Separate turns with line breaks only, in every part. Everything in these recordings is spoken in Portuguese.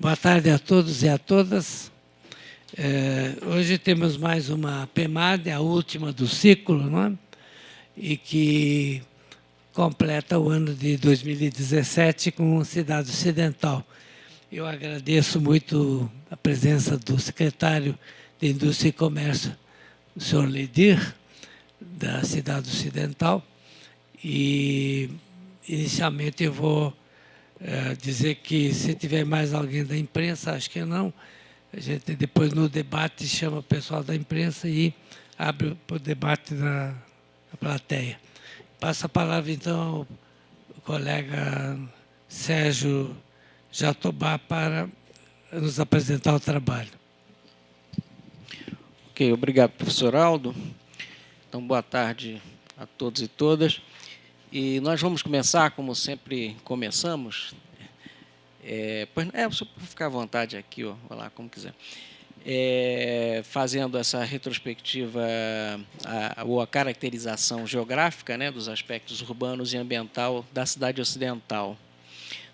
Boa tarde a todos e a todas. Hoje temos mais uma PEMAD, a última do ciclo, não é? E que completa o ano de 2017 com Cidade Ocidental. Eu agradeço muito a presença do secretário de Indústria e Comércio, o senhor Ledir, da Cidade Ocidental. E, inicialmente, eu vou dizer que, se tiver mais alguém da imprensa, acho que não, a gente depois, no debate, chama o pessoal da imprensa e abre para o debate na plateia. Passo a palavra, então, ao colega Sérgio Jatobá para nos apresentar o trabalho.
Ok, obrigado, professor Aldo. Então, boa tarde a todos e todas. E nós vamos começar, como sempre começamos. Você pode ficar à vontade aqui, ó, vai lá, como quiser. Fazendo essa retrospectiva ou a caracterização geográfica, né, dos aspectos urbanos e ambiental da cidade ocidental.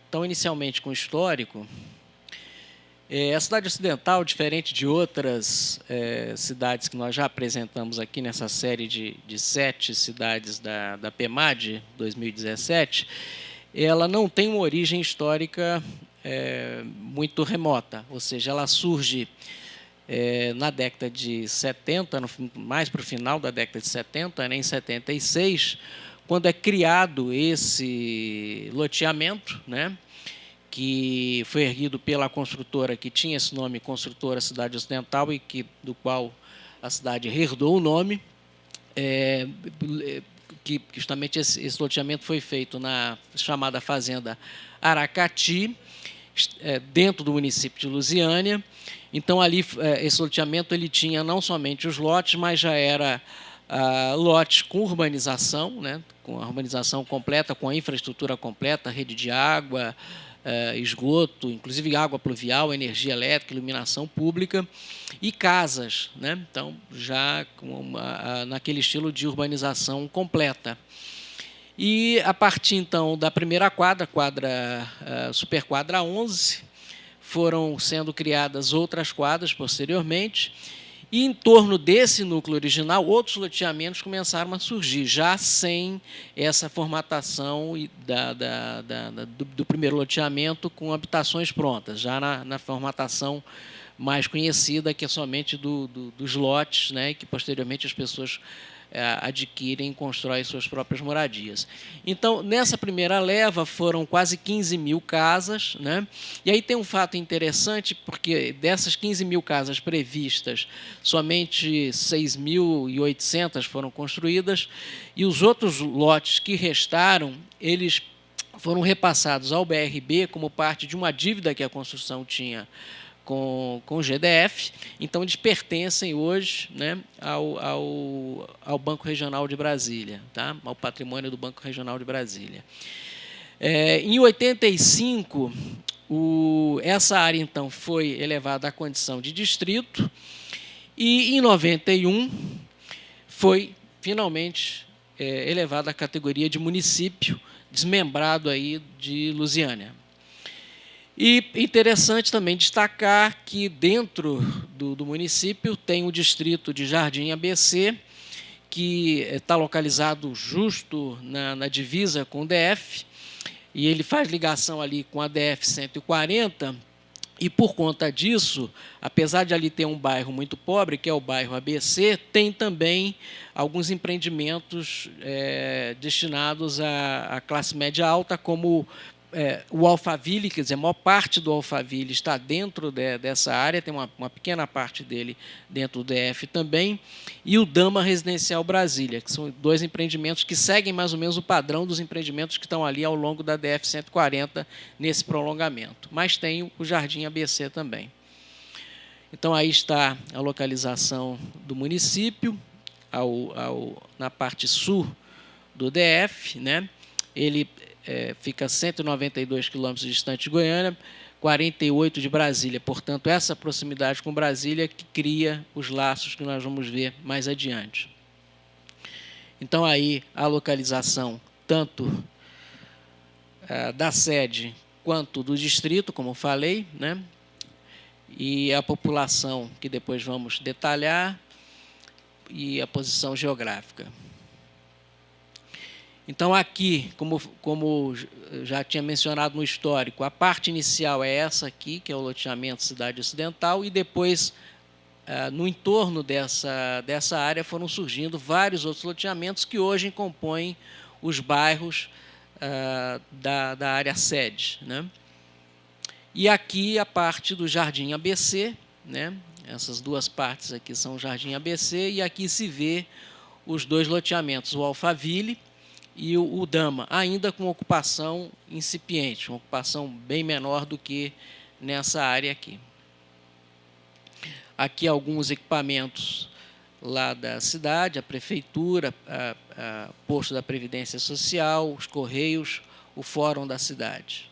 Então, inicialmente com o histórico, a cidade ocidental, diferente de outras cidades que nós já apresentamos aqui nessa série de 7 cidades da PEMAD 2017, ela não tem uma origem histórica muito remota, ou seja, ela surge na década de 70, mais para o final da década de 70, né, em 76, quando é criado esse loteamento, né, que foi erguido pela construtora que tinha esse nome, Construtora Cidade Ocidental, e do qual a cidade herdou o nome, que justamente esse loteamento foi feito na chamada Fazenda Aracati, dentro do município de Lusiânia. Então, ali, esse loteamento ele tinha não somente os lotes, mas já era lotes com urbanização, né, com a urbanização completa, com a infraestrutura completa, rede de água, esgoto, inclusive água pluvial, energia elétrica, iluminação pública e casas, né? Então, já naquele estilo de urbanização completa. E, a partir, então, da primeira Superquadra 11, foram sendo criadas outras quadras posteriormente, e, em torno desse núcleo original, outros loteamentos começaram a surgir, já sem essa formatação do primeiro loteamento com habitações prontas, já na formatação mais conhecida, que é somente dos lotes, né, que, posteriormente, as pessoas adquirem e constroem suas próprias moradias. Então, nessa primeira leva, foram quase 15 mil casas, né? E aí tem um fato interessante, porque dessas 15 mil casas previstas, somente 6.800 foram construídas, e os outros lotes que restaram, eles foram repassados ao BRB como parte de uma dívida que a construção tinha com o GDF, então eles pertencem hoje, né, ao Banco Regional de Brasília, tá? Ao patrimônio do Banco Regional de Brasília. Em 85, essa área, então, foi elevada à condição de distrito, e, em 91, foi, finalmente, elevada à categoria de município, desmembrado aí de Lusiânia. E interessante também destacar que, dentro do município, tem o distrito de Jardim ABC, que está localizado justo na divisa com o DF, e ele faz ligação ali com a DF-140, e, por conta disso, apesar de ali ter um bairro muito pobre, que é o bairro ABC, tem também alguns empreendimentos destinados à classe média alta, como o Alphaville, quer dizer, a maior parte do Alphaville está dentro dessa área, tem uma pequena parte dele dentro do DF também, e o Dama Residencial Brasília, que são 2 empreendimentos que seguem mais ou menos o padrão dos empreendimentos que estão ali ao longo da DF-140 nesse prolongamento. Mas tem o Jardim ABC também. Então, aí está a localização do município, na parte sul do DF, né? Ele fica a 192 quilômetros distante de Goiânia, 48 de Brasília. Portanto, essa proximidade com Brasília que cria os laços que nós vamos ver mais adiante. Então, aí a localização tanto da sede quanto do distrito, como falei, né? e a população, que depois vamos detalhar, e a posição geográfica. Então, aqui, como já tinha mencionado no histórico, a parte inicial é essa aqui, que é o loteamento Cidade Ocidental, e depois, no entorno dessa área, foram surgindo vários outros loteamentos que hoje compõem os bairros da área sede, né? E aqui a parte do Jardim ABC, né? Essas duas partes aqui são o Jardim ABC, e aqui se vê os dois loteamentos, o Alphaville e o Dama, ainda com ocupação incipiente, uma ocupação bem menor do que nessa área aqui. Aqui alguns equipamentos lá da cidade, a prefeitura, o posto da Previdência Social, os Correios, o Fórum da cidade.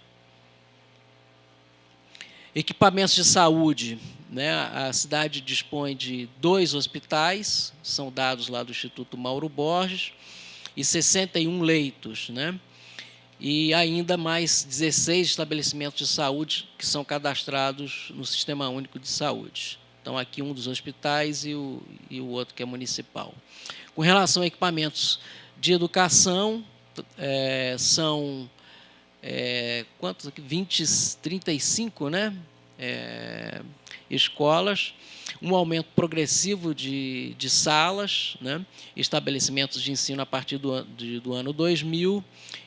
Equipamentos de saúde, né? A cidade dispõe de 2 hospitais, são dados lá do Instituto Mauro Borges, e 61 leitos, né? E ainda mais 16 estabelecimentos de saúde que são cadastrados no Sistema Único de Saúde. Então, aqui um dos hospitais e o outro que é municipal. Com relação a equipamentos de educação, são quantos aqui? 35, né? Escolas, um aumento progressivo de salas, né? Estabelecimentos de ensino a partir do ano 2000,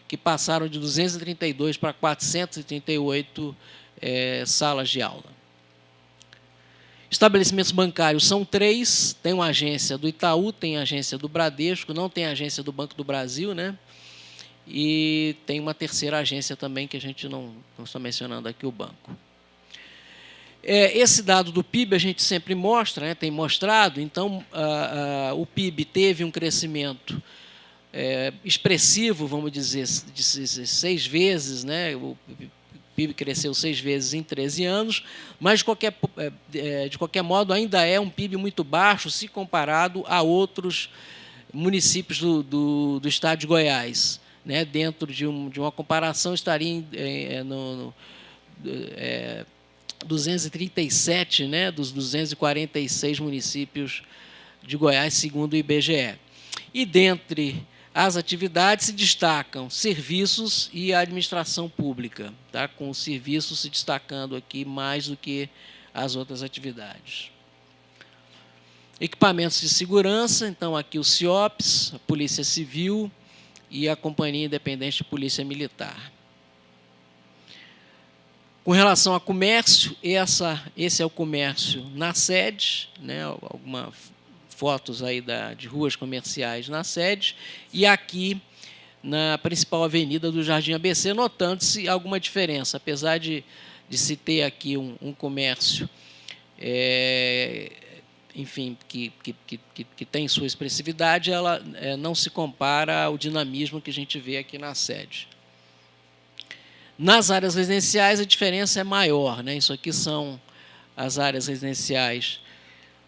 que passaram de 232 para 438 salas de aula. Estabelecimentos bancários são 3, tem uma agência do Itaú, tem a agência do Bradesco, não tem a agência do Banco do Brasil, né? E tem uma terceira agência também, que a gente não está mencionando aqui, o banco. Esse dado do PIB a gente sempre mostra, né? Tem mostrado, então o PIB teve um crescimento expressivo, vamos dizer, de 6 vezes, né? O PIB cresceu 6 vezes em 13 anos, mas, de qualquer modo, ainda é um PIB muito baixo se comparado a outros municípios do estado de Goiás, né? Dentro de uma comparação, estaria 237, né, dos 246 municípios de Goiás, segundo o IBGE. E, dentre as atividades, se destacam serviços e administração pública, tá? Com os serviços se destacando aqui mais do que as outras atividades. Equipamentos de segurança, então, aqui o CIOPS, a Polícia Civil e a Companhia Independente de Polícia Militar. Com relação a comércio, esse é o comércio na sede, né? Algumas fotos aí de ruas comerciais na sede, e aqui na principal avenida do Jardim ABC, notando-se alguma diferença, apesar de se ter aqui um comércio, enfim, que tem sua expressividade, ela não se compara ao dinamismo que a gente vê aqui na sede. Nas áreas residenciais, a diferença é maior, né? Isso aqui são as áreas residenciais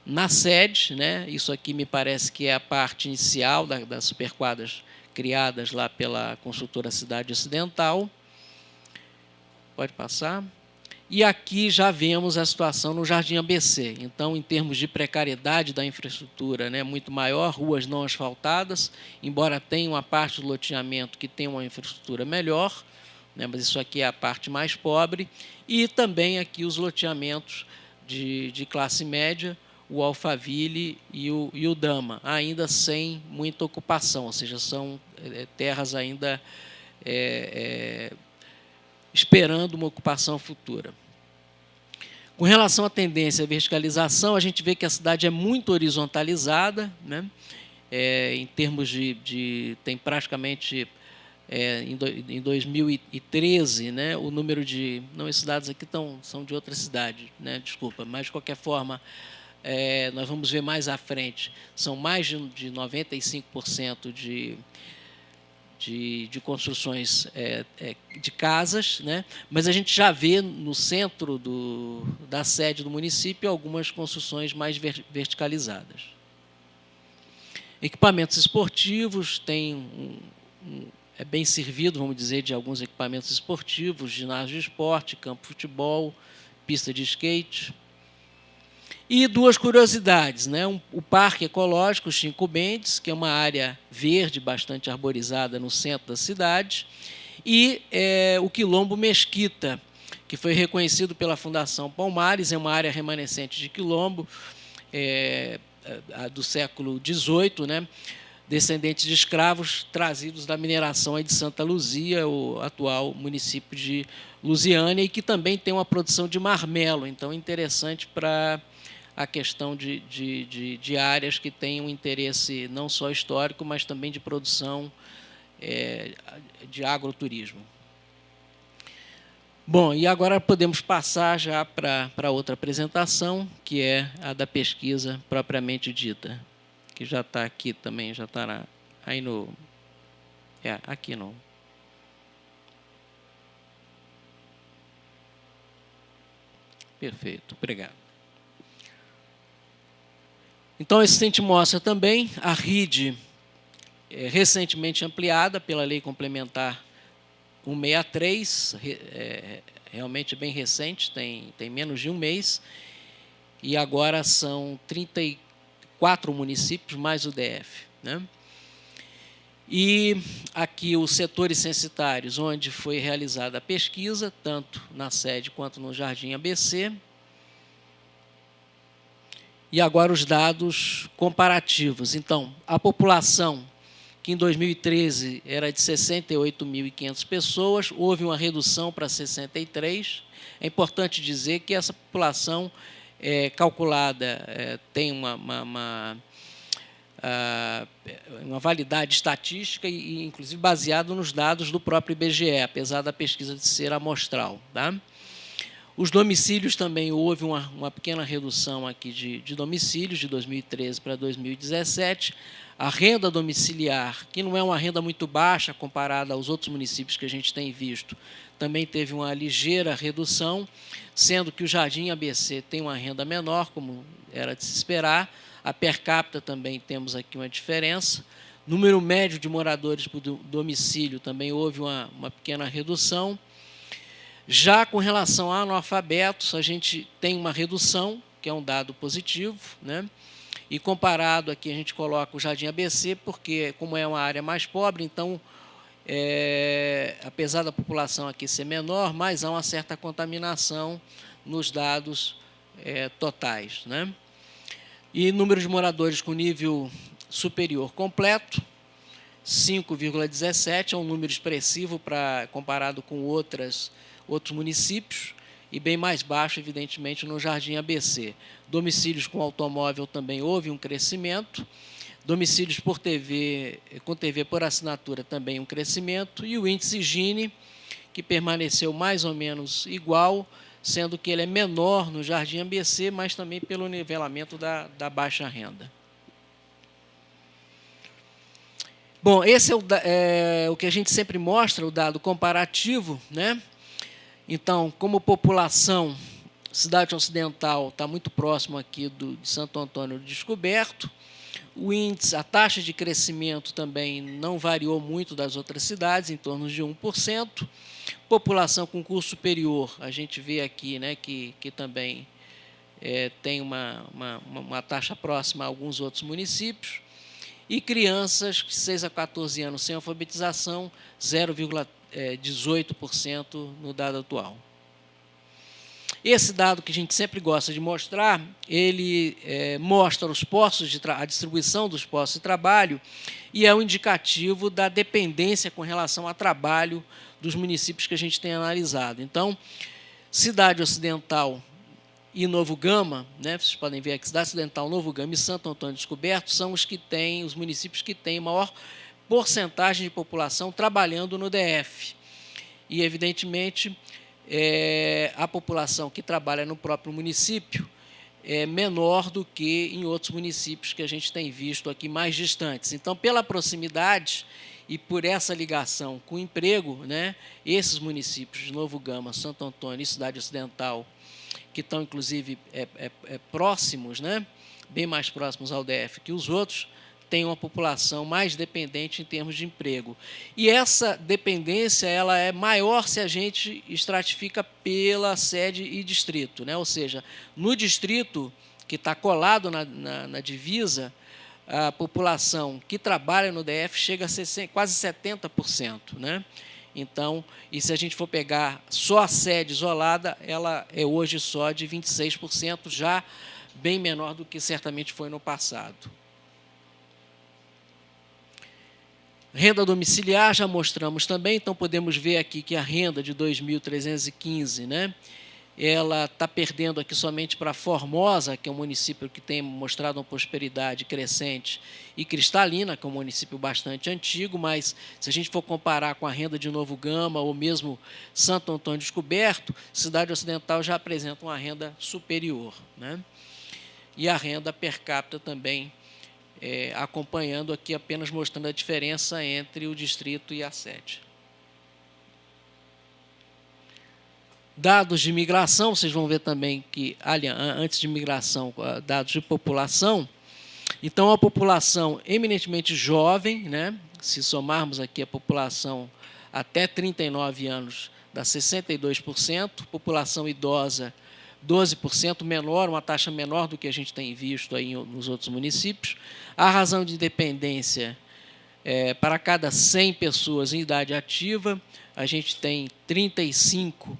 na sede, né? Isso aqui me parece que é a parte inicial das superquadras criadas lá pela construtora Cidade Ocidental. Pode passar. E aqui já vemos a situação no Jardim ABC. Então, em termos de precariedade da infraestrutura, né, muito maior, ruas não asfaltadas, embora tenha uma parte do loteamento que tem uma infraestrutura melhor, né, mas isso aqui é a parte mais pobre, e também aqui os loteamentos de classe média, o Alphaville e o Dama, ainda sem muita ocupação, ou seja, são terras ainda esperando uma ocupação futura. Com relação à tendência à verticalização, a gente vê que a cidade é muito horizontalizada, né? Em termos tem praticamente... em 2013, né, o número de... Não, esses dados aqui são de outra cidade, né, desculpa, mas, de qualquer forma, nós vamos ver mais à frente, são mais de 95% de construções de casas, né, mas a gente já vê no centro da sede do município algumas construções mais verticalizadas. Equipamentos esportivos, tem é bem servido, vamos dizer, de alguns equipamentos esportivos, ginásio de esporte, campo de futebol, pista de skate. E duas curiosidades, né? O Parque Ecológico Chico Mendes, que é uma área verde bastante arborizada no centro da cidade, e o Quilombo Mesquita, que foi reconhecido pela Fundação Palmares, é uma área remanescente de quilombo do século XVIII, né? Descendentes de escravos trazidos da mineração aí de Santa Luzia, o atual município de Lusiânia, e que também tem uma produção de marmelo, então interessante para a questão de áreas que têm um interesse não só histórico, mas também de produção de agroturismo. Bom, e agora podemos passar já para outra apresentação, que é a da pesquisa propriamente dita, que já está aqui também, já está aí no... aqui no... Perfeito, obrigado. Então, esse a gente mostra também a RID recentemente ampliada pela Lei Complementar 163, realmente bem recente, tem menos de um mês, e agora são 34 municípios, mais o DF. Né? E aqui os setores censitários, onde foi realizada a pesquisa, tanto na sede quanto no Jardim ABC. E agora os dados comparativos. Então, a população, que em 2013 era de 68.500 pessoas, houve uma redução para 63. É importante dizer que essa população calculada tem uma validade estatística e, inclusive, baseado nos dados do próprio IBGE, apesar da pesquisa de ser amostral. Tá? Os domicílios também houve uma pequena redução aqui de domicílios, de 2013 para 2017. A renda domiciliar, que não é uma renda muito baixa comparada aos outros municípios que a gente tem visto, também teve uma ligeira redução, sendo que o Jardim ABC tem uma renda menor, como era de se esperar. A per capita também temos aqui uma diferença. Número médio de moradores por domicílio também houve uma pequena redução. Já com relação a analfabetos, a gente tem uma redução, que é um dado positivo, né? E comparado aqui, a gente coloca o Jardim ABC, porque, como é uma área mais pobre, então, apesar da população aqui ser menor, mas há uma certa contaminação nos dados totais. Né? E número de moradores com nível superior completo, 5,17, é um número expressivo comparado com outros municípios, e bem mais baixo, evidentemente, no Jardim ABC. Domicílios com automóvel também houve um crescimento, domicílios com TV por assinatura também um crescimento, e o índice Gini, que permaneceu mais ou menos igual, sendo que ele é menor no Jardim ABC, mas também pelo nivelamento da baixa renda. Bom, esse é o que a gente sempre mostra, o dado comparativo, né? Então, como população, Cidade Ocidental está muito próximo aqui de Santo Antônio do Descoberto. O índice, a taxa de crescimento também não variou muito das outras cidades, em torno de 1%. População com curso superior, a gente vê aqui, né, que também tem uma taxa próxima a alguns outros municípios. E crianças de 6 a 14 anos sem alfabetização, 0,18% no dado atual. Esse dado que a gente sempre gosta de mostrar, ele mostra a distribuição dos postos de trabalho e é um indicativo da dependência com relação a trabalho dos municípios que a gente tem analisado. Então, Cidade Ocidental e Novo Gama, né, vocês podem ver aqui, Cidade Ocidental, Novo Gama e Santo Antônio do Descoberto são os municípios que têm maior porcentagem de população trabalhando no DF. E, evidentemente, a população que trabalha no próprio município é menor do que em outros municípios que a gente tem visto aqui mais distantes. Então, pela proximidade e por essa ligação com o emprego, né, esses municípios de Novo Gama, Santo Antônio e Cidade Ocidental, que estão, inclusive, próximos, né, bem mais próximos ao DF que os outros, têm uma população mais dependente em termos de emprego. E essa dependência ela é maior se a gente estratifica pela sede e distrito. Né? Ou seja, no distrito, que está colado na divisa, a população que trabalha no DF chega a quase 70%, né? Então, e se a gente for pegar só a sede isolada, ela é hoje só de 26%, já bem menor do que certamente foi no passado. Renda domiciliar já mostramos também, então podemos ver aqui que a renda de 2.315, né? Ela está perdendo aqui somente para Formosa, que é um município que tem mostrado uma prosperidade crescente, e Cristalina, que é um município bastante antigo, mas se a gente for comparar com a renda de Novo Gama ou mesmo Santo Antônio Descoberto, Cidade Ocidental já apresenta uma renda superior, né? E a renda per capita também, acompanhando aqui, apenas mostrando a diferença entre o distrito e a sede. Dados de migração, vocês vão ver também que, antes de migração, dados de população. Então, a população eminentemente jovem, né? Se somarmos aqui a população até 39 anos, dá 62%, população idosa, 12% menor, uma taxa menor do que a gente tem visto aí nos outros municípios. A razão de dependência, para cada 100 pessoas em idade ativa, a gente tem 35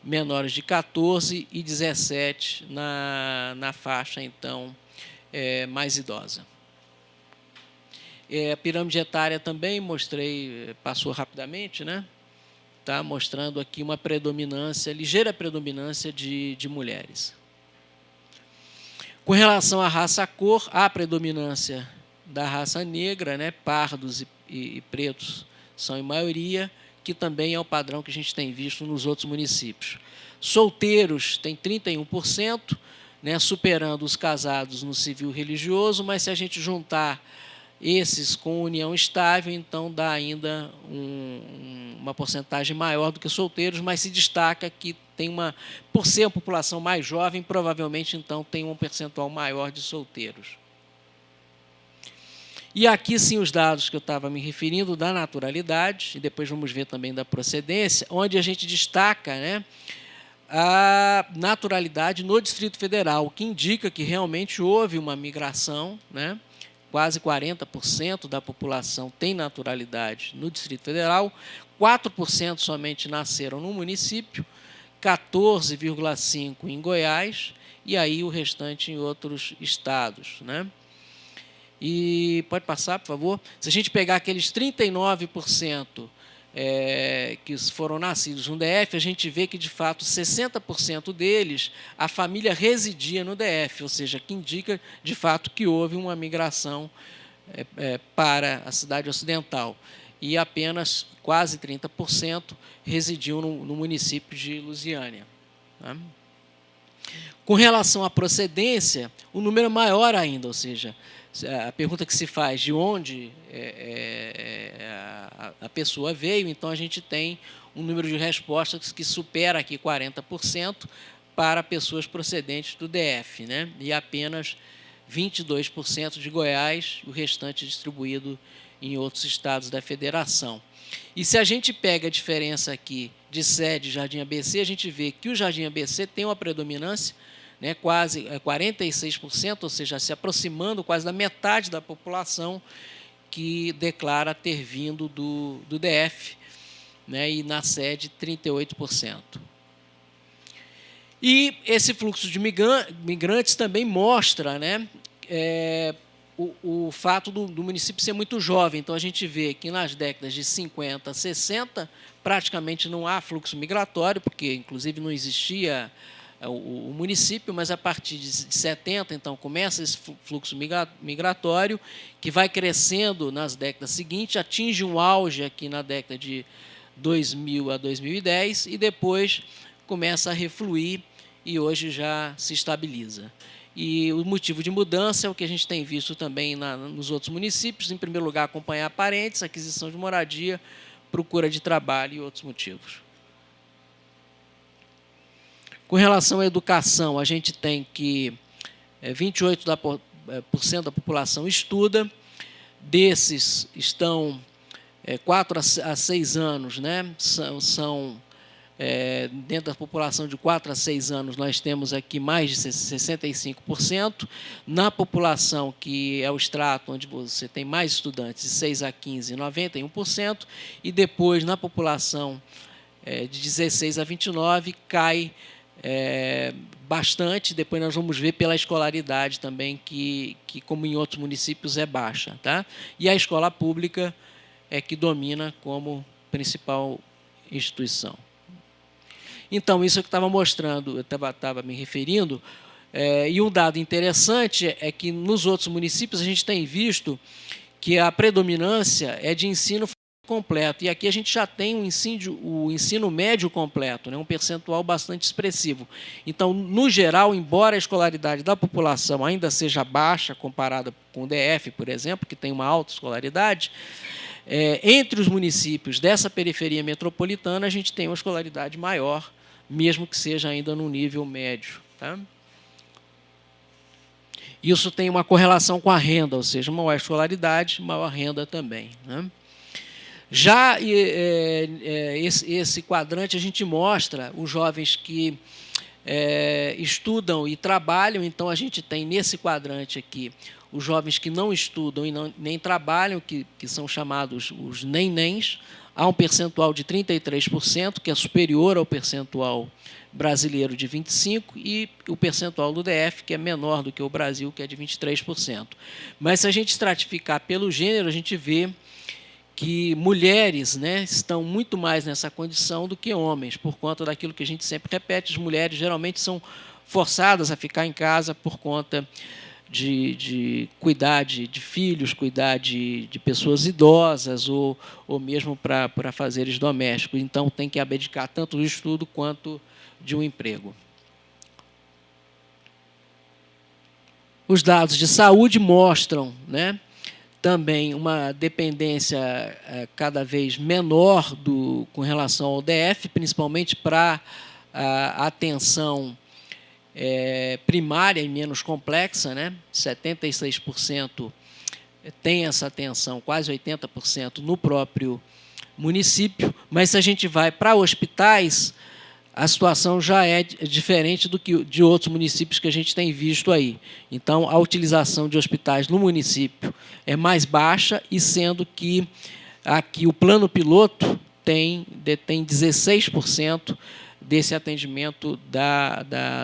menores de 14 e 17 na faixa, então, mais idosa. A pirâmide etária também mostrei, passou rapidamente, né? Tá mostrando aqui uma predominância, ligeira predominância de mulheres. Com relação à raça-cor, há predominância da raça negra, né? Pardos e pretos são em maioria, que também é o padrão que a gente tem visto nos outros municípios. Solteiros tem 31%, né, superando os casados no civil religioso, mas se a gente juntar esses com união estável, então dá ainda uma porcentagem maior do que solteiros, mas se destaca que tem por ser a população mais jovem, provavelmente então tem um percentual maior de solteiros. E aqui sim os dados que eu estava me referindo da naturalidade, e depois vamos ver também da procedência, onde a gente destaca, né, a naturalidade no Distrito Federal, o que indica que realmente houve uma migração, né, quase 40% da população tem naturalidade no Distrito Federal, 4% somente nasceram no município, 14,5% em Goiás, e aí o restante em outros estados, né? E pode passar, por favor? Se a gente pegar aqueles 39% que foram nascidos no DF, a gente vê que, de fato, 60% deles, a família residia no DF, ou seja, que indica, de fato, que houve uma migração para a cidade ocidental. E apenas quase 30% residiam no município de Lusiânia. Tá? Com relação à procedência, o número é maior ainda, ou seja, a pergunta que se faz de onde a pessoa veio, então a gente tem um número de respostas que supera aqui 40% para pessoas procedentes do DF, né? E apenas 22% de Goiás, o restante distribuído em outros estados da federação. E se a gente pega a diferença aqui de sede e Jardim ABC, a gente vê que o Jardim ABC tem uma predominância, né, quase 46%, ou seja, se aproximando quase da metade da população que declara ter vindo do DF, né, e na sede 38%. E esse fluxo de migrantes também mostra, né, o fato do município ser muito jovem. Então, a gente vê que nas décadas de 50 a 60, praticamente não há fluxo migratório, porque, inclusive, não existia o município, mas a partir de 70, então, começa esse fluxo migratório, que vai crescendo nas décadas seguintes, atinge um auge aqui na década de 2000 a 2010, e depois começa a refluir e hoje já se estabiliza. E o motivo de mudança é o que a gente tem visto também nos outros municípios, em primeiro lugar, acompanhar parentes, aquisição de moradia, procura de trabalho e outros motivos. Com relação à educação, a gente tem que 28% da população estuda, desses estão 4 a 6 anos, né, são dentro da população de 4 a 6 anos, nós temos aqui mais de 65%. Na população, que é o extrato onde você tem mais estudantes, de 6 a 15, 91%. E depois, na população de 16 a 29, cai bastante. Depois nós vamos ver pela escolaridade também, que como em outros municípios, é baixa. Tá? E a escola pública é que domina como principal instituição. Então, isso que eu estava mostrando, eu estava me referindo, e um dado interessante é que nos outros municípios a gente tem visto que a predominância é de ensino completo. E aqui a gente já tem o ensino médio completo, né, um percentual bastante expressivo. Então, no geral, embora a escolaridade da população ainda seja baixa, comparada com o DF, por exemplo, que tem uma alta escolaridade, entre os municípios dessa periferia metropolitana, a gente tem uma escolaridade maior, mesmo que seja ainda no nível médio. Tá? Isso tem uma correlação com a renda, ou seja, maior escolaridade, maior renda também. Né? Já esse quadrante, a gente mostra os jovens que estudam e trabalham. Então, a gente tem nesse quadrante aqui os jovens que não estudam e nem trabalham, que são chamados os nenéns. Há um percentual de 33%, que é superior ao percentual brasileiro de 25%, e o percentual do DF, que é menor do que o Brasil, que é de 23%. Mas, se a gente estratificar pelo gênero, a gente vê que mulheres, né, estão muito mais nessa condição do que homens, por conta daquilo que a gente sempre repete: as mulheres geralmente são forçadas a ficar em casa por conta de cuidar de filhos, cuidar de pessoas idosas, ou mesmo para afazeres domésticos. Então, tem que abdicar tanto do estudo quanto de um emprego. Os dados de saúde mostram, né, também uma dependência cada vez menor com relação ao DF, principalmente para a atenção primária e menos complexa, né? 76% tem essa atenção, quase 80% no próprio município. Mas, se a gente vai para hospitais, a situação já é diferente do que de outros municípios que a gente tem visto aí. Então, a utilização de hospitais no município é mais baixa, e sendo que aqui o plano piloto detém 16% desse atendimento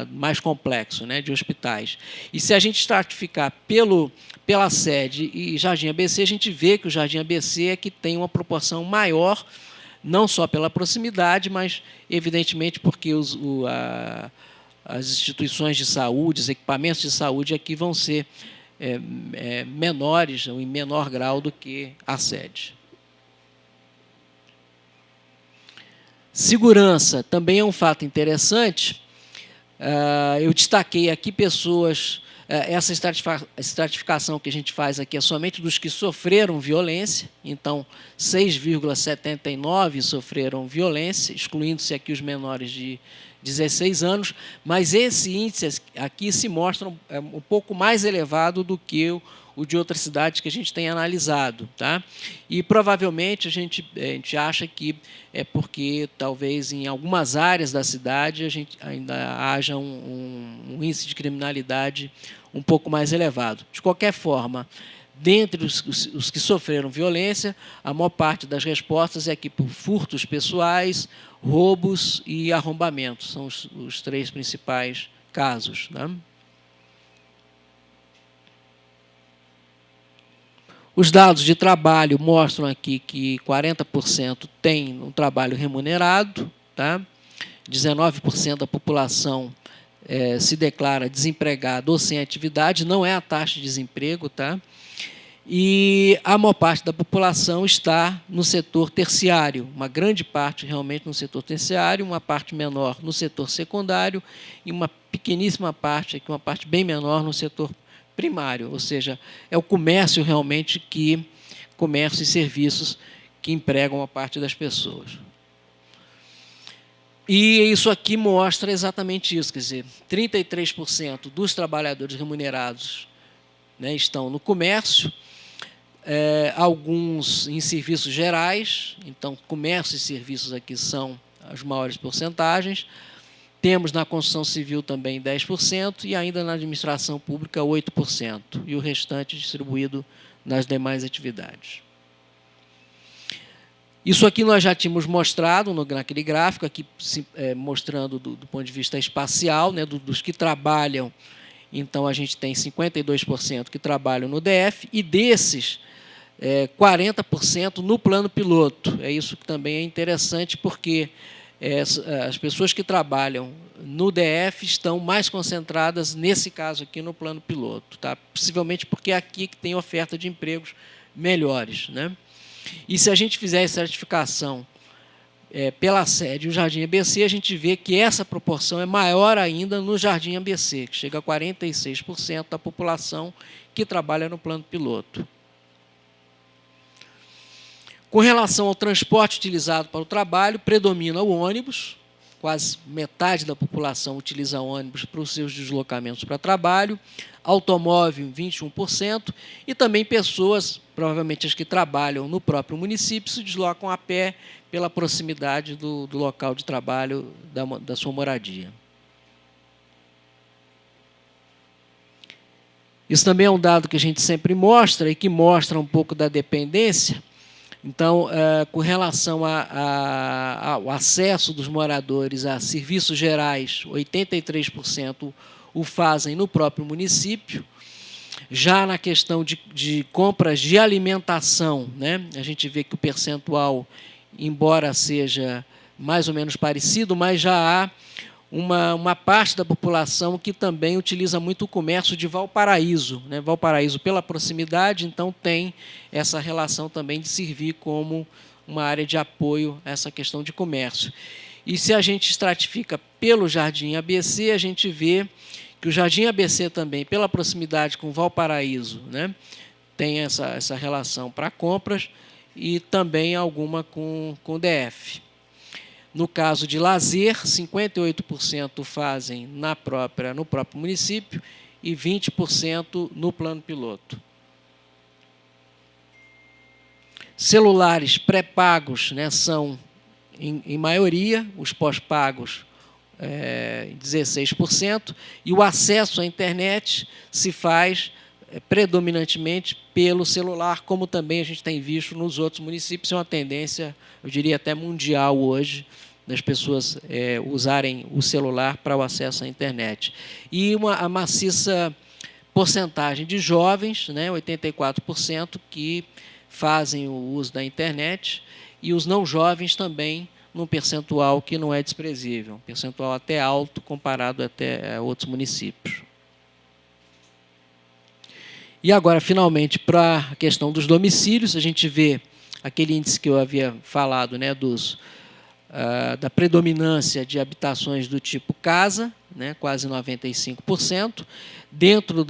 mais complexo, né, de hospitais. E, se a gente estratificar pela sede e Jardim ABC, a gente vê que o Jardim ABC é que tem uma proporção maior, não só pela proximidade, mas, evidentemente, porque as instituições de saúde, os equipamentos de saúde aqui vão ser menores, ou em menor grau do que a sede. Segurança também é um fato interessante. Eu destaquei aqui pessoas. Essa estratificação que a gente faz aqui é somente dos que sofreram violência. Então, 6,79% sofreram violência, excluindo-se aqui os menores de 16 anos. Mas esse índice aqui se mostra um pouco mais elevado do que o de outras cidades que a gente tem analisado. Tá? E, provavelmente, a gente acha que é porque, talvez, em algumas áreas da cidade, a gente ainda haja um índice de criminalidade um pouco mais elevado. De qualquer forma, dentre os que sofreram violência, a maior parte das respostas é aqui por furtos pessoais, roubos e arrombamentos. São os 3 principais casos. Tá? Os dados de trabalho mostram aqui que 40% tem um trabalho remunerado, tá? 19% da população se declara desempregado ou sem atividade, não é a taxa de desemprego, tá? E a maior parte da população está no setor terciário, uma grande parte realmente no setor terciário, uma parte menor no setor secundário e uma pequeníssima parte, aqui uma parte bem menor, no setor primário, ou seja, é o comércio realmente comércio e serviços que empregam a parte das pessoas. E isso aqui mostra exatamente isso, quer dizer, 33% dos trabalhadores remunerados, né, estão no comércio, alguns em serviços gerais. Então, comércio e serviços aqui são as maiores porcentagens. Temos na construção civil também 10% e ainda na administração pública 8%, e o restante distribuído nas demais atividades. Isso aqui nós já tínhamos mostrado naquele gráfico, aqui mostrando do ponto de vista espacial, né, dos que trabalham. Então, a gente tem 52% que trabalham no DF, e desses, 40% no plano piloto. É isso que também é interessante, porque as pessoas que trabalham no DF estão mais concentradas, nesse caso aqui, no plano piloto. Tá? Possivelmente porque é aqui que tem oferta de empregos melhores, né? E se a gente fizer a certificação pela sede e o Jardim ABC, a gente vê que essa proporção é maior ainda no Jardim ABC, que chega a 46% da população que trabalha no plano piloto. Com relação ao transporte utilizado para o trabalho, predomina o ônibus, quase metade da população utiliza ônibus para os seus deslocamentos para trabalho, automóvel 21%, e também pessoas, provavelmente as que trabalham no próprio município, se deslocam a pé pela proximidade do local de trabalho da sua moradia. Isso também é um dado que a gente sempre mostra e que mostra um pouco da dependência. Então, com relação ao acesso dos moradores a serviços gerais, 83% o fazem no próprio município. Já na questão de compras de alimentação, né, a gente vê que o percentual, embora seja mais ou menos parecido, mas já há uma parte da população que também utiliza muito o comércio de Valparaíso, né? Valparaíso, pela proximidade, então tem essa relação também de servir como uma área de apoio a essa questão de comércio. E se a gente estratifica pelo Jardim ABC, a gente vê que o Jardim ABC também, pela proximidade com Valparaíso, né, tem essa relação para compras, e também alguma com o DF. No caso de lazer, 58% fazem no próprio município e 20% no plano piloto. Celulares pré-pagos, né, são, em maioria, os pós-pagos, 16%, e o acesso à internet se faz predominantemente pelo celular, como também a gente tem visto nos outros municípios. É uma tendência, eu diria até mundial hoje, das pessoas usarem o celular para o acesso à internet. E a maciça porcentagem de jovens, né, 84%, que fazem o uso da internet, e os não jovens também, num percentual que não é desprezível, um percentual até alto comparado até a outros municípios. E agora, finalmente, para a questão dos domicílios, a gente vê aquele índice que eu havia falado, né, da predominância de habitações do tipo casa, né, quase 95%. Dentro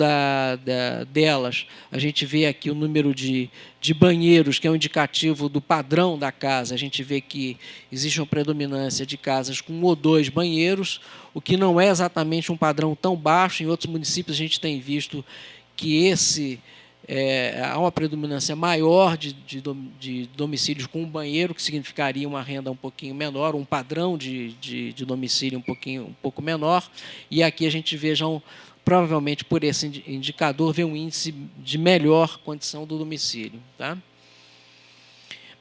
delas, a gente vê aqui o número de banheiros, que é um indicativo do padrão da casa. A gente vê que existe uma predominância de casas com 1 ou 2 banheiros, o que não é exatamente um padrão tão baixo. Em outros municípios, a gente tem visto que há uma predominância maior de domicílios com um banheiro, que significaria uma renda um pouquinho menor, um padrão de domicílio um pouco menor. E aqui a gente vê, provavelmente por esse indicador, vê um índice de melhor condição do domicílio. Tá?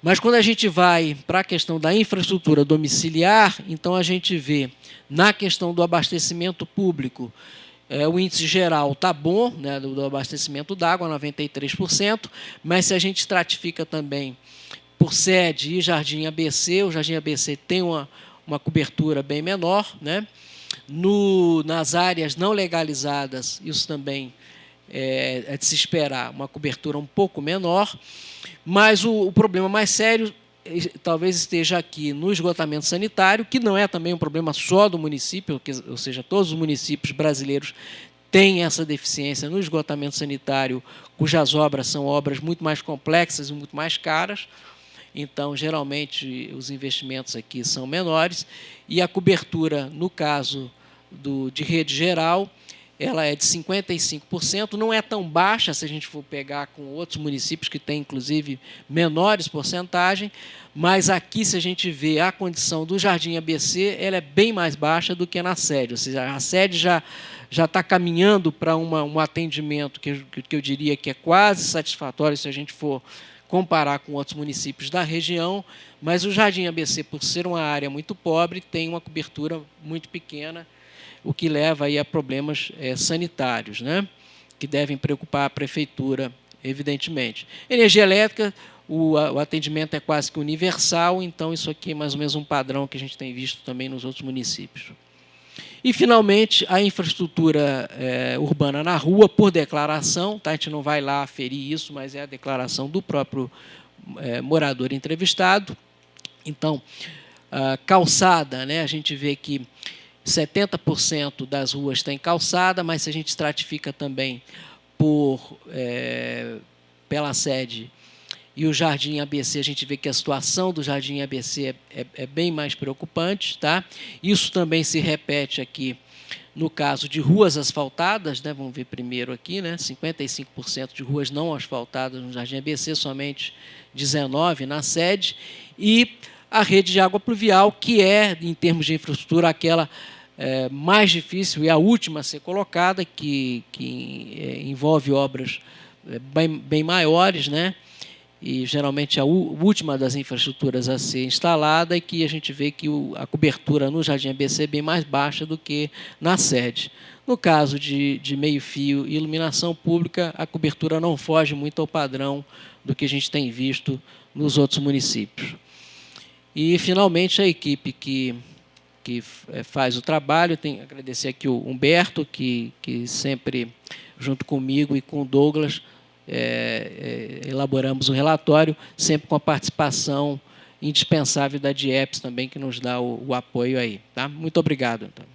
Mas quando a gente vai para a questão da infraestrutura domiciliar, então a gente vê, na questão do abastecimento público, o índice geral está bom, né, do abastecimento d'água, 93%, mas se a gente estratifica também por sede e Jardim ABC, o Jardim ABC tem uma cobertura bem menor, né? Nas áreas não legalizadas, isso também é de se esperar, uma cobertura um pouco menor, mas o problema mais sério talvez esteja aqui no esgotamento sanitário, que não é também um problema só do município, ou seja, todos os municípios brasileiros têm essa deficiência no esgotamento sanitário, cujas obras são obras muito mais complexas e muito mais caras. Então, geralmente, os investimentos aqui são menores, e a cobertura, no caso de rede geral, ela é de 55%, não é tão baixa se a gente for pegar com outros municípios que têm, inclusive, menores porcentagem, mas aqui, se a gente vê a condição do Jardim ABC, ela é bem mais baixa do que na sede, ou seja, a sede já está caminhando para um atendimento que eu diria que é quase satisfatório se a gente for comparar com outros municípios da região, mas o Jardim ABC, por ser uma área muito pobre, tem uma cobertura muito pequena, o que leva aí a problemas sanitários, né, que devem preocupar a prefeitura, evidentemente. Energia elétrica, o atendimento é quase que universal, então isso aqui é mais ou menos um padrão que a gente tem visto também nos outros municípios. E, finalmente, a infraestrutura urbana na rua, por declaração, tá? A gente não vai lá aferir isso, mas é a declaração do próprio morador entrevistado. Então, calçada, né, a gente vê que 70% das ruas têm calçada, mas se a gente estratifica também pela sede e o Jardim ABC, a gente vê que a situação do Jardim ABC é bem mais preocupante. Tá? Isso também se repete aqui no caso de ruas asfaltadas, né? Vamos ver primeiro aqui, né? 55% de ruas não asfaltadas no Jardim ABC, somente 19% na sede, e a rede de água pluvial, que é, em termos de infraestrutura, aquela mais difícil e a última a ser colocada, que envolve obras bem maiores, né? E geralmente a última das infraestruturas a ser instalada, e que a gente vê que a cobertura no Jardim ABC é bem mais baixa do que na sede. No caso de meio-fio e iluminação pública, a cobertura não foge muito ao padrão do que a gente tem visto nos outros municípios. E, finalmente, a equipe que faz o trabalho, tenho que agradecer aqui o Humberto, que sempre, junto comigo e com o Douglas, elaboramos o relatório, sempre com a participação indispensável da DIEPS também, que nos dá o apoio aí. Tá? Muito obrigado. Então.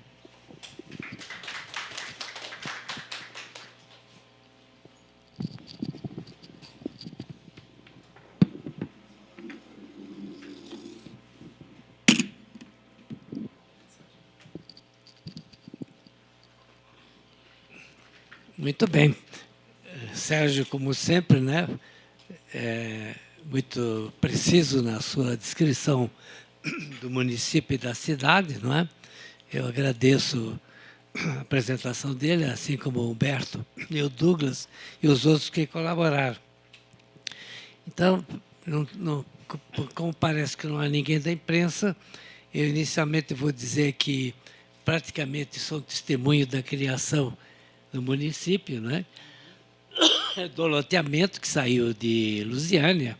Muito bem. Sérgio, como sempre, né, muito preciso na sua descrição do município e da cidade, não é? Eu agradeço a apresentação dele, assim como o Humberto e o Douglas e os outros que colaboraram. Então, como parece que não há ninguém da imprensa, eu inicialmente vou dizer que praticamente sou testemunho da criação do município, né? Do loteamento que saiu de Lusiânia,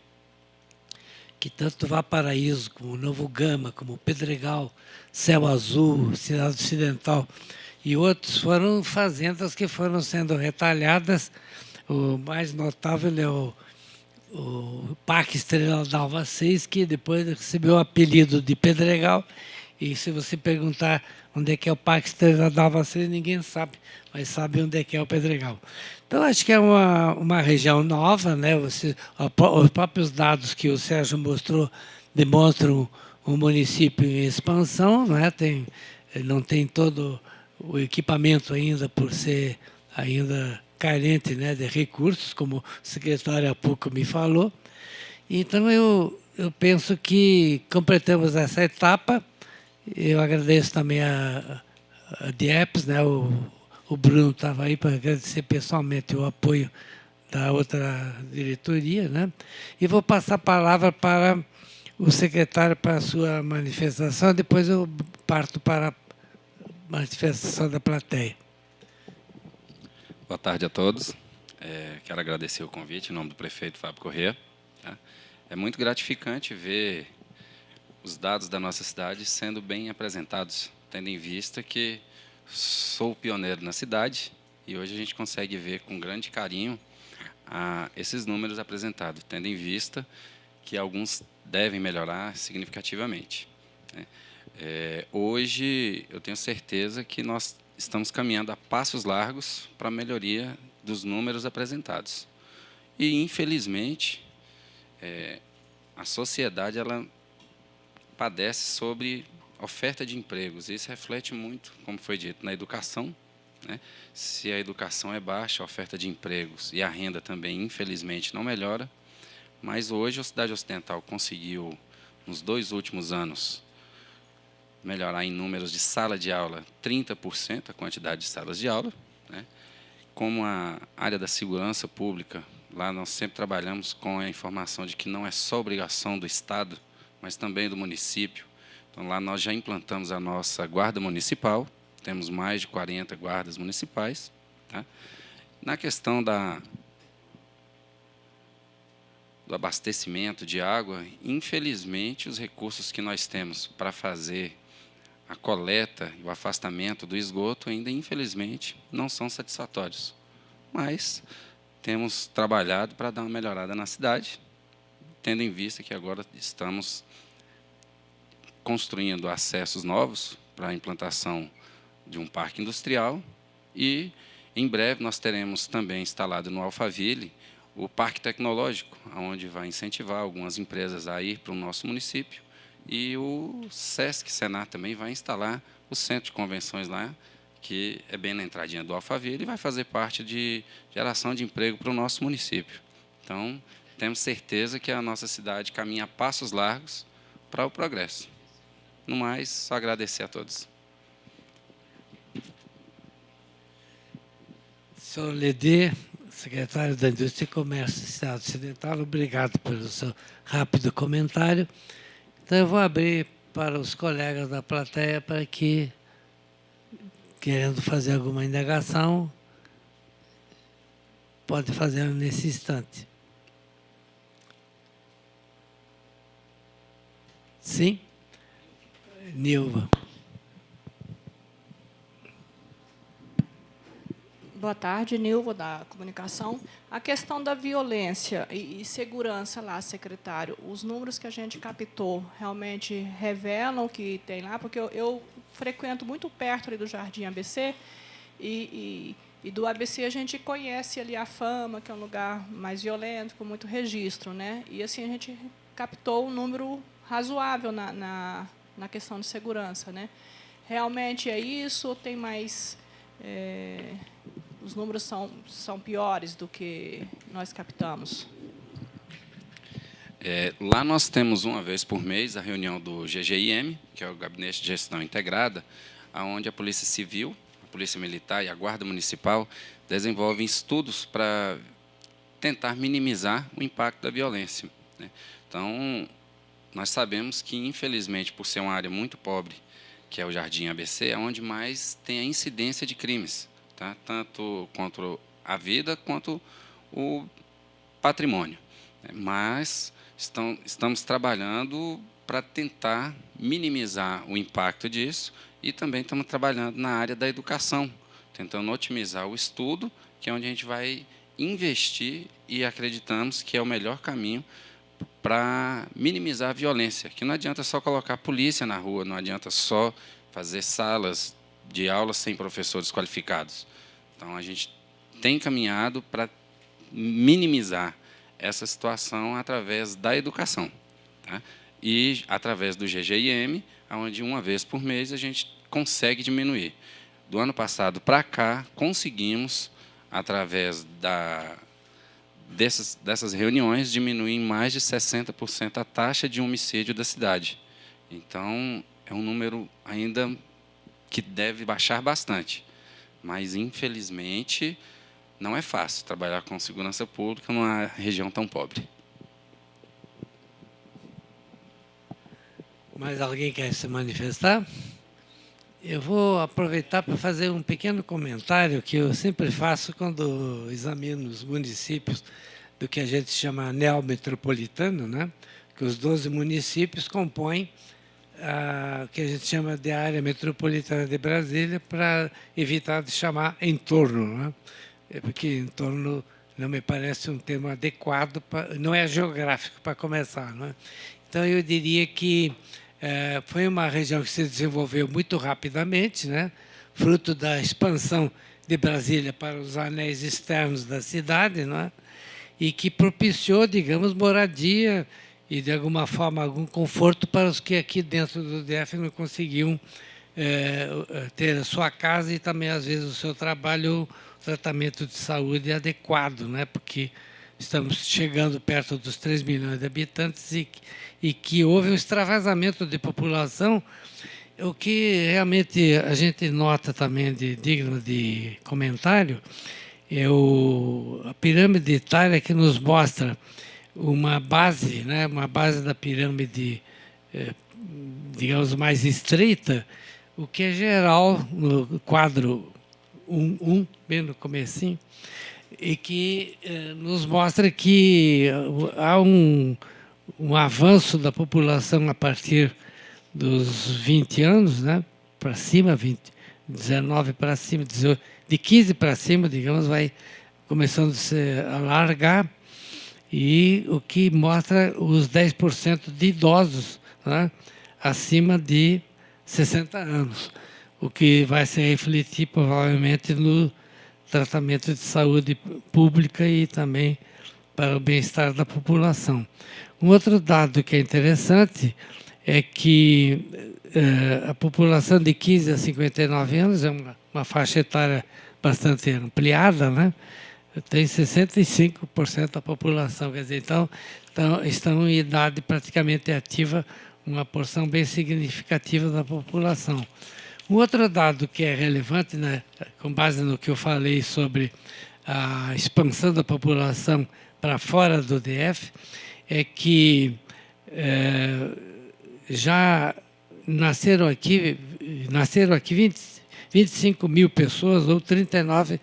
que tanto Valparaíso, como Novo Gama, como Pedregal, Céu Azul, Cidade Ocidental e outros foram fazendas que foram sendo retalhadas. O mais notável é o Parque Estrela d'Alva 6, que depois recebeu o apelido de Pedregal. E se você perguntar onde é que é o Parque Estrela d'Alva 6, ninguém sabe, mas sabe onde é que é o Pedregal. Então, acho que é uma região nova, né? Os próprios dados que o Sérgio mostrou demonstram um município em expansão, né? Não tem todo o equipamento ainda, por ser ainda carente, né, de recursos, como o secretário há pouco me falou. Então, eu penso que completamos essa etapa. Eu agradeço também a DIEPS, né? O Bruno estava aí para agradecer pessoalmente o apoio da outra diretoria, né? E vou passar a palavra para o secretário para a sua manifestação, depois eu parto para a manifestação da plateia.
Boa tarde a todos. Quero agradecer o convite em nome do prefeito Fábio Corrêa. Tá? É muito gratificante ver os dados da nossa cidade sendo bem apresentados, tendo em vista que sou pioneiro na cidade e hoje a gente consegue ver com grande carinho esses números apresentados, tendo em vista que alguns devem melhorar significativamente. Né? Hoje eu tenho certeza que nós estamos caminhando a passos largos para a melhoria dos números apresentados. E, infelizmente, a sociedade ela padece sobre oferta de empregos. Isso reflete muito, como foi dito, na educação, né? Se a educação é baixa, a oferta de empregos e a renda também, infelizmente, não melhora. Mas hoje a Cidade Ocidental conseguiu, nos 2 últimos anos, melhorar em números de sala de aula 30% a quantidade de salas de aula, né? Como a área da segurança pública, lá nós sempre trabalhamos com a informação de que não é só obrigação do Estado, mas também do município. Então, lá nós já implantamos a nossa guarda municipal, temos mais de 40 guardas municipais. Tá? Na questão do abastecimento de água, infelizmente, os recursos que nós temos para fazer a coleta e o afastamento do esgoto ainda, infelizmente, não são satisfatórios. Mas temos trabalhado para dar uma melhorada na cidade, tendo em vista que agora estamos construindo acessos novos para a implantação de um parque industrial e, em breve, nós teremos também instalado no Alphaville o parque tecnológico, onde vai incentivar algumas empresas a ir para o nosso município, e o Sesc Senar também vai instalar o centro de convenções lá, que é bem na entradinha do Alphaville e vai fazer parte de geração de emprego para o nosso município. Então, temos certeza que a nossa cidade caminha a passos largos para o progresso. No mais, só agradecer a todos.
Senhor Ledê, secretário da Indústria e Comércio da Cidade Ocidental, obrigado pelo seu rápido comentário. Então, eu vou abrir para os colegas da plateia para que, querendo fazer alguma indagação, pode fazer nesse instante. Sim? Nilva.
Boa tarde, Nilva, da comunicação. A questão da violência e segurança lá, secretário, os números que a gente captou realmente revelam que tem lá, porque eu frequento muito perto ali do Jardim ABC e do ABC a gente conhece ali a Fama, que é um lugar mais violento, com muito registro, né? E assim a gente captou um número razoável na questão de segurança, né? Realmente é isso ou tem mais... os números são piores do que nós captamos?
Lá nós temos, uma vez por mês, a reunião do GGIM, que é o Gabinete de Gestão Integrada, onde a Polícia Civil, a Polícia Militar e a Guarda Municipal desenvolvem estudos para tentar minimizar o impacto da violência, né? Então, nós sabemos que, infelizmente, por ser uma área muito pobre, que é o Jardim ABC, é onde mais tem a incidência de crimes, tá? Tanto contra a vida quanto o patrimônio. Mas estamos trabalhando para tentar minimizar o impacto disso e também estamos trabalhando na área da educação, tentando otimizar o estudo, que é onde a gente vai investir e acreditamos que é o melhor caminho para minimizar a violência, que não adianta só colocar a polícia na rua, não adianta só fazer salas de aula sem professores qualificados. Então, a gente tem caminhado para minimizar essa situação através da educação, tá? E através do GGIM, onde uma vez por mês a gente consegue diminuir. Do ano passado para cá, conseguimos, através dessas reuniões, diminuir em mais de 60% a taxa de homicídio da cidade. Então, é um número ainda que deve baixar bastante. Mas, infelizmente, não é fácil trabalhar com segurança pública numa região tão pobre.
Mais alguém quer se manifestar? Eu vou aproveitar para fazer um pequeno comentário que eu sempre faço quando examino os municípios do que a gente chama anel metropolitano, né? Que os 12 municípios compõem o que a gente chama de área metropolitana de Brasília, para evitar de chamar entorno, né? Porque entorno não me parece um termo adequado, não é geográfico para começar, não é? Então, eu diria que foi uma região que se desenvolveu muito rapidamente, né? Fruto da expansão de Brasília para os anéis externos da cidade, não é? E que propiciou, digamos, moradia e, de alguma forma, algum conforto para os que aqui dentro do DF não conseguiam ter a sua casa e também, às vezes, o seu trabalho, o tratamento de saúde adequado, né? Porque estamos chegando perto dos 3 milhões de habitantes e que houve um extravasamento de população, o que realmente a gente nota também digno de comentário é a pirâmide etária que nos mostra uma base, né, uma base da pirâmide, digamos, mais estreita, o que é geral no quadro 1, bem no comecinho, e que nos mostra que há um avanço da população a partir dos 20 anos, né, para cima, 19 para cima, 18, de 15 para cima, digamos, vai começando a se alargar, e o que mostra os 10% de idosos, né, acima de 60 anos, o que vai se refletir provavelmente no tratamento de saúde pública e também para o bem-estar da população. Um outro dado que é interessante é que a população de 15 a 59 anos é uma faixa etária bastante ampliada, né? Tem 65% da população, quer dizer, então estão em idade praticamente ativa, uma porção bem significativa da população. Um outro dado que é relevante, né, com base no que eu falei sobre a expansão da população para fora do DF, é que já nasceram aqui 25 mil pessoas, ou 39%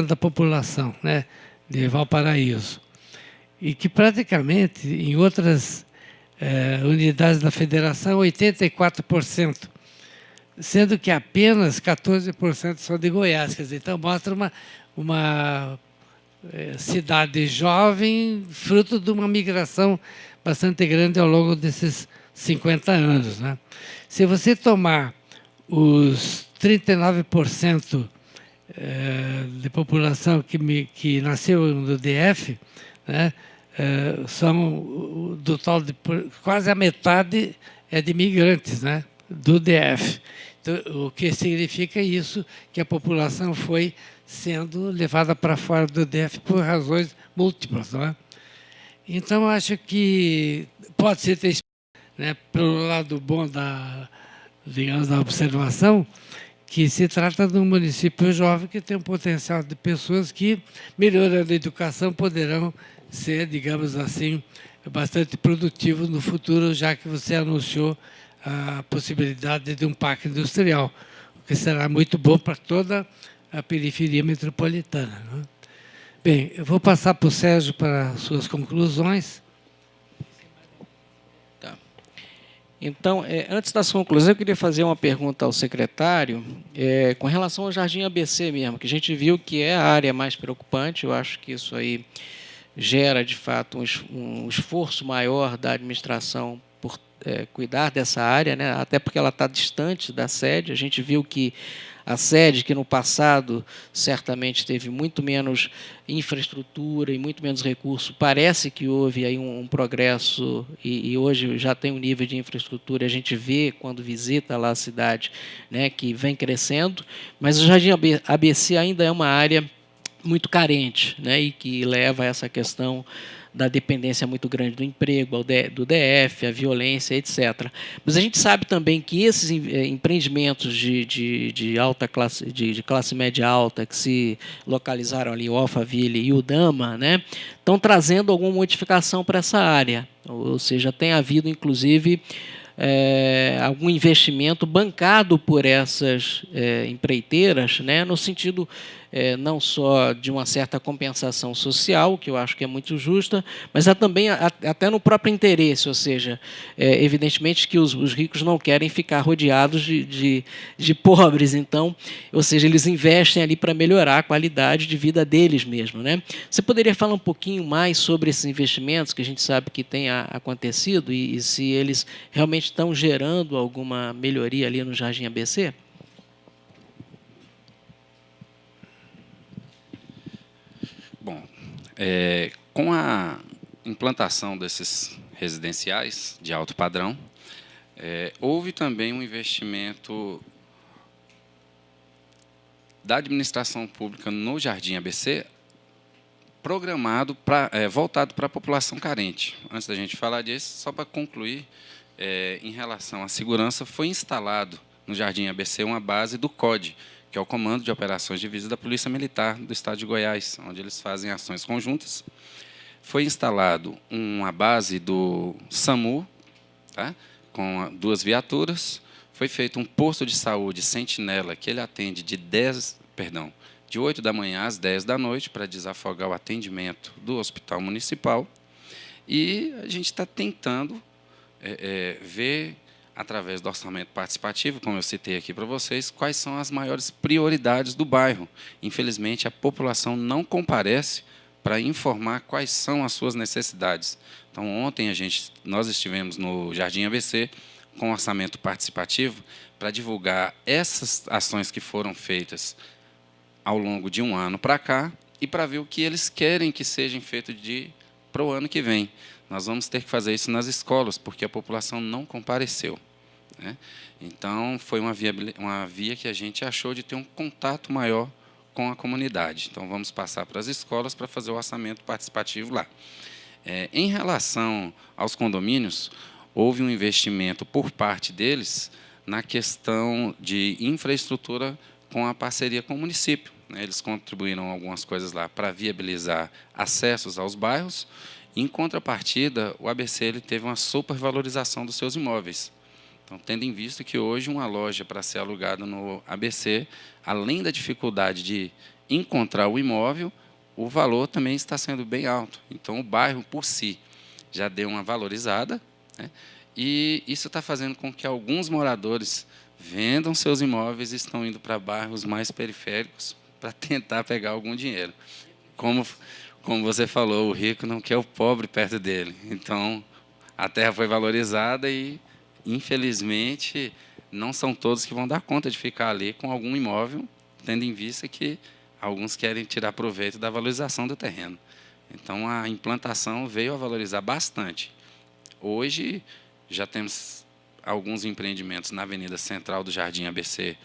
da população, né, de Valparaíso. E que praticamente em outras unidades da federação, 84%, sendo que apenas 14% são de Goiás. Quer dizer, então mostra uma cidade jovem, fruto de uma migração bastante grande ao longo desses 50 anos. Né? Se você tomar os 39% de população que nasceu no DF, né, são do tal de quase a metade é de imigrantes, né, do DF. Então, o que significa isso? Que a população foi sendo levada para fora do DF por razões múltiplas. Não é? Então, acho que pode ser, né, pelo lado bom digamos, da observação, que se trata de um município jovem que tem um potencial de pessoas que, melhorando a educação, poderão ser, digamos assim, bastante produtivos no futuro, já que você anunciou a possibilidade de um parque industrial, o que será muito bom para toda a periferia metropolitana. Não é? Bem, eu vou passar para o Sérgio para as suas conclusões.
Então, antes das conclusões, eu queria fazer uma pergunta ao secretário com relação ao Jardim ABC mesmo, que a gente viu que é a área mais preocupante. Eu acho que isso aí gera, de fato, um esforço maior da administração por cuidar dessa área, né? Até porque ela está distante da sede. A gente viu que a sede, que no passado certamente teve muito menos infraestrutura e muito menos recurso, parece que houve aí um progresso e hoje já tem um nível de infraestrutura, a gente vê quando visita lá a cidade, né, que vem crescendo, mas o Jardim ABC ainda é uma área muito carente, né, e que leva a essa questão da dependência muito grande do emprego, do DF, a violência, etc. Mas a gente sabe também que esses empreendimentos de alta classe, de classe média alta, que se localizaram ali, o Alphaville e o Dama, né, estão trazendo alguma modificação para essa área. Ou seja, tem havido, inclusive, algum investimento bancado por essas empreiteiras, né, no sentido não só de uma certa compensação social, que eu acho que é muito justa, mas há também até no próprio interesse, ou seja, evidentemente que os ricos não querem ficar rodeados de pobres, então, ou seja, eles investem ali para melhorar a qualidade de vida deles mesmo, né? Você poderia falar um pouquinho mais sobre esses investimentos que a gente sabe que tem acontecido e se eles realmente estão gerando alguma melhoria ali no Jardim ABC?
Bom, com a implantação desses residenciais de alto padrão, Houve também um investimento da administração pública no Jardim ABC, programado voltado para a população carente. Antes da gente falar disso, só para concluir, em relação à segurança, foi instalado no Jardim ABC uma base do COD, que é o Comando de Operações de Divisa da Polícia Militar do Estado de Goiás, onde eles fazem ações conjuntas. Foi instalado uma base do SAMU, tá? Com 2 viaturas. Foi feito um posto de saúde sentinela, que ele atende de 8 da manhã às 10 da noite, para desafogar o atendimento do hospital municipal. E a gente está tentando ver, através do orçamento participativo, como eu citei aqui para vocês, quais são as maiores prioridades do bairro. Infelizmente, a população não comparece para informar quais são as suas necessidades. Então, ontem nós estivemos no Jardim ABC com orçamento participativo para divulgar essas ações que foram feitas ao longo de um ano para cá e para ver o que eles querem que sejam feitos para o ano que vem. Nós vamos ter que fazer isso nas escolas, porque a população não compareceu, né? Então, foi uma via que a gente achou de ter um contato maior com a comunidade. Então, vamos passar para as escolas para fazer o orçamento participativo lá. Em relação aos condomínios, houve um investimento por parte deles na questão de infraestrutura com a parceria com o município, né? Eles contribuíram algumas coisas lá para viabilizar acessos aos bairros. Em contrapartida, o ABC ele teve uma supervalorização dos seus imóveis. Então, tendo em vista que hoje uma loja para ser alugada no ABC, além da dificuldade de encontrar o imóvel, o valor também está sendo bem alto. Então, o bairro, por si, já deu uma valorizada, né? E isso está fazendo com que alguns moradores vendam seus imóveis e estão indo para bairros mais periféricos para tentar pegar algum dinheiro. Como você falou, o rico não quer o pobre perto dele. Então, a terra foi valorizada e, infelizmente, não são todos que vão dar conta de ficar ali com algum imóvel, tendo em vista que alguns querem tirar proveito da valorização do terreno. Então, a implantação veio a valorizar bastante. Hoje, já temos alguns empreendimentos na Avenida Central do Jardim ABC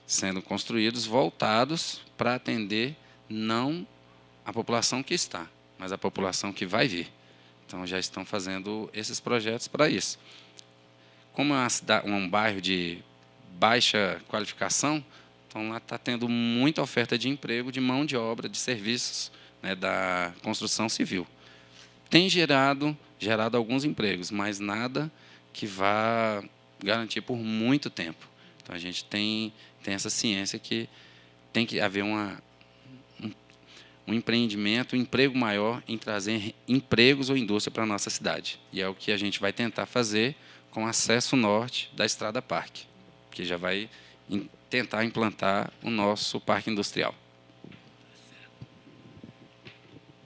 sendo construídos, voltados para atender não a população que está, mas a população que vai vir. Então, já estão fazendo esses projetos para isso. Como é um bairro de baixa qualificação, então lá está tendo muita oferta de emprego, de mão de obra, de serviços, né, da construção civil. Tem gerado alguns empregos, mas nada que vá garantir por muito tempo. Então, a gente tem essa ciência que tem que haver um empreendimento, um emprego maior em trazer empregos ou indústria para a nossa cidade. E é o que a gente vai tentar fazer com o acesso norte da Estrada Parque, que já vai tentar implantar o nosso parque industrial.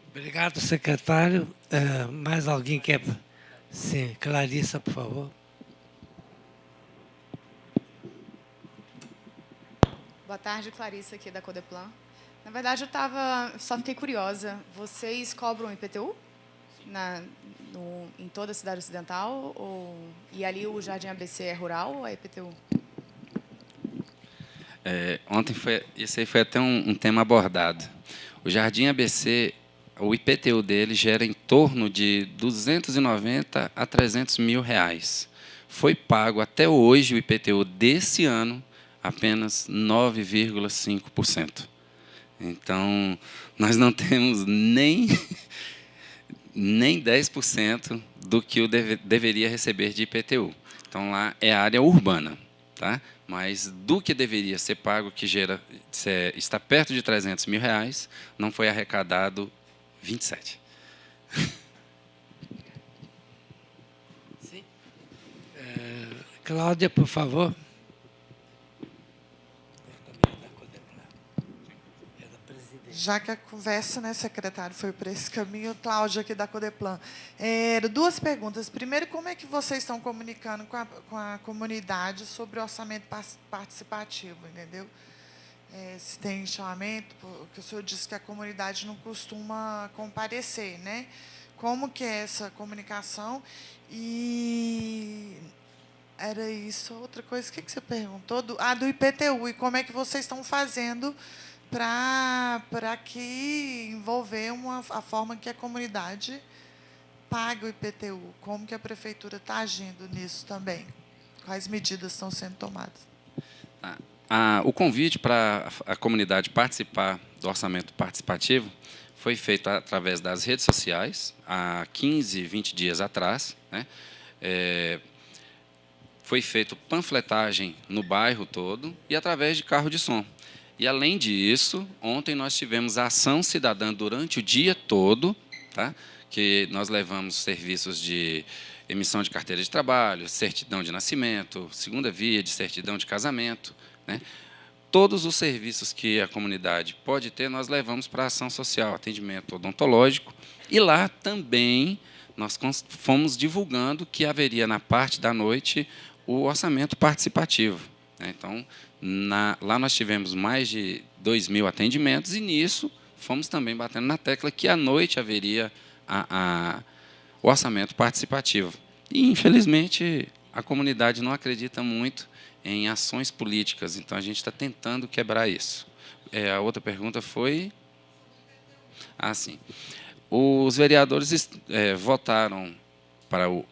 Obrigado, secretário. Mais alguém quer? Sim, Clarissa, por favor.
Boa tarde, Clarissa, aqui da Codeplan. Na verdade, só fiquei curiosa. Vocês cobram IPTU em toda a cidade ocidental? E ali o Jardim ABC é rural ou é IPTU?
Ontem esse aí foi até um tema abordado. O Jardim ABC, o IPTU dele gera em torno de 290 a 300 mil reais. Foi pago até hoje o IPTU desse ano apenas 9,5%. Então, nós não temos nem 10% do que deveria receber de IPTU. Então, lá é área urbana, tá? Mas do que deveria ser pago, que está perto de 300 mil reais, não foi arrecadado 27.
Sim. Cláudia, por favor.
Já que a conversa, né, secretário, foi por esse caminho, Cláudia, aqui da Codeplan. 2 perguntas. Primeiro, como é que vocês estão comunicando com a comunidade sobre o orçamento participativo, entendeu? Se tem chamamento, porque o senhor disse que a comunidade não costuma comparecer, né? Como que é essa comunicação? E Era isso. Outra coisa, o que você perguntou? Do IPTU. E como é que vocês estão fazendo para que envolver a forma que a comunidade paga o IPTU? Como que a prefeitura está agindo nisso também? Quais medidas estão sendo tomadas?
O convite para a comunidade participar do orçamento participativo foi feito através das redes sociais, há 15, 20 dias atrás, né? Foi feito panfletagem no bairro todo e através de carro de som. E, além disso, ontem nós tivemos a ação cidadã durante o dia todo, tá? Que nós levamos serviços de emissão de carteira de trabalho, certidão de nascimento, segunda via de certidão de casamento, né? Todos os serviços que a comunidade pode ter, nós levamos para a ação social, atendimento odontológico. E lá também nós fomos divulgando que haveria, na parte da noite, o orçamento participativo, né? Então, lá nós tivemos mais de 2.000 atendimentos e, nisso, fomos também batendo na tecla que à noite haveria o orçamento participativo. E, infelizmente, a comunidade não acredita muito em ações políticas, então a gente está tentando quebrar isso. A outra pergunta foi... sim. Os vereadores votaram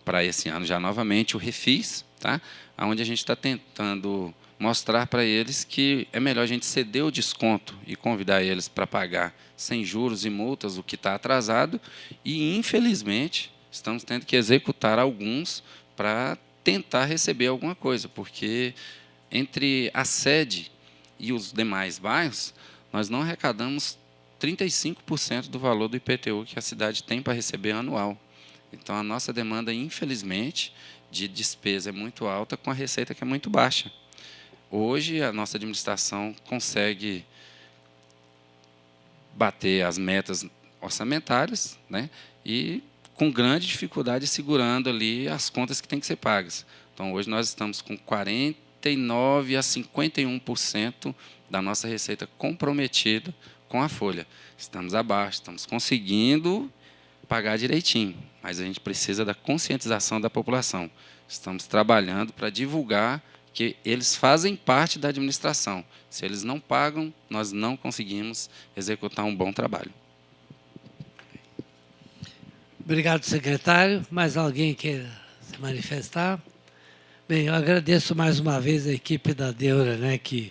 para esse ano já novamente o Refis, tá? Onde a gente está tentando mostrar para eles que é melhor a gente ceder o desconto e convidar eles para pagar sem juros e multas o que está atrasado, e, infelizmente, estamos tendo que executar alguns para tentar receber alguma coisa, porque entre a sede e os demais bairros, nós não arrecadamos 35% do valor do IPTU que a cidade tem para receber anual. Então, a nossa demanda, infelizmente, de despesa é muito alta, com a receita que é muito baixa. Hoje, a nossa administração consegue bater as metas orçamentárias, né? E com grande dificuldade segurando ali as contas que têm que ser pagas. Então, hoje nós estamos com 49% a 51% da nossa receita comprometida com a folha. Estamos abaixo, estamos conseguindo pagar direitinho, mas a gente precisa da conscientização da população. Estamos trabalhando para divulgar que eles fazem parte da administração. Se eles não pagam, nós não conseguimos executar um bom trabalho.
Obrigado, secretário. Mais alguém queira se manifestar? Bem, eu agradeço mais uma vez a equipe da Deura, né, que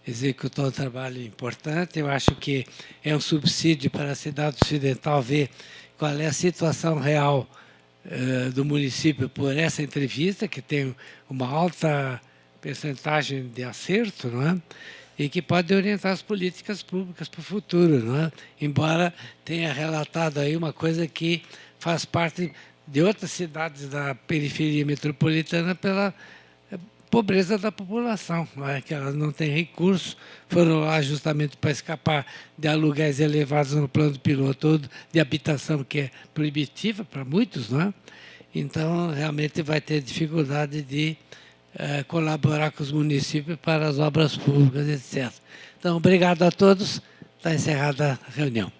executou um trabalho importante. Eu acho que é um subsídio para a cidade ocidental ver qual é a situação real do município por essa entrevista, que tem uma alta percentagem de acerto, não é? E que pode orientar as políticas públicas para o futuro, não é? Embora tenha relatado aí uma coisa que faz parte de outras cidades da periferia metropolitana pela pobreza da população, não é? Que elas não têm recursos, foram lá justamente para escapar de aluguéis elevados no plano piloto, de habitação que é proibitiva para muitos, não é? Então, realmente vai ter dificuldade de colaborar com os municípios para as obras públicas, etc. Então, obrigado a todos. Está encerrada a reunião.